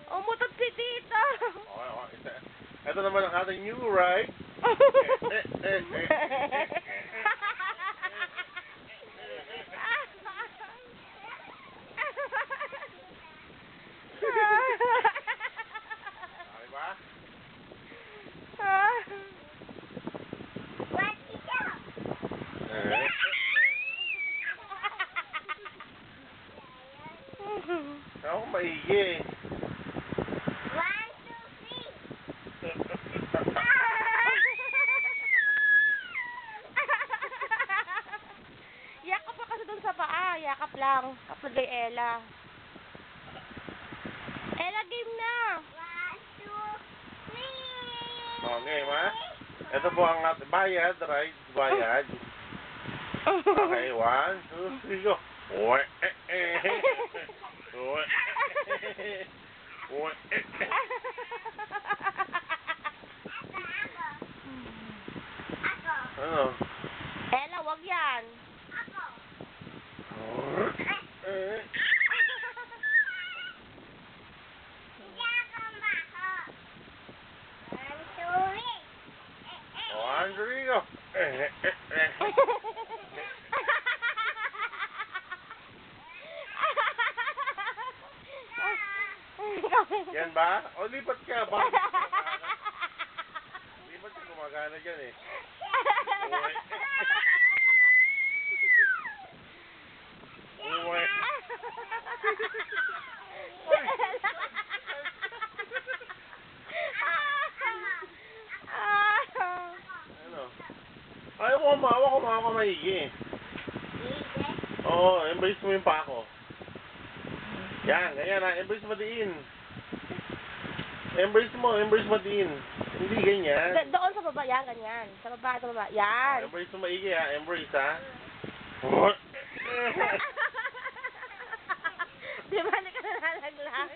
Umutot si Tito. Ito naman ang ating new ride. Diba? Ako maigi. 1, 2, 3. Yakap pa kasi dun sa paa. Yakap lang. Kapag kay Ella. Ella, game na. 1, 2, 3. Okay, ma? Ito po ang ating bayad, right? Bayad. Okay, 1, 2, 3, go. Ano? Ella, wag yan. One, three, go. Yan ba? O, lipat ka. Bakit gumagana? Lipat ka gumagana dyan eh. Uwe. Ano? Ayaw ko mawa ko maigi. Oo, embrace mo yung pako. Yan, ganyan ha. Embrace mo diin. Embrace mo diin. Hindi ganyan. Doon sa baba, yan, ganyan. Sa baba, yan. Embrace mo maigi ha. Embrace ha. Di ba, hindi ka nalalaglag?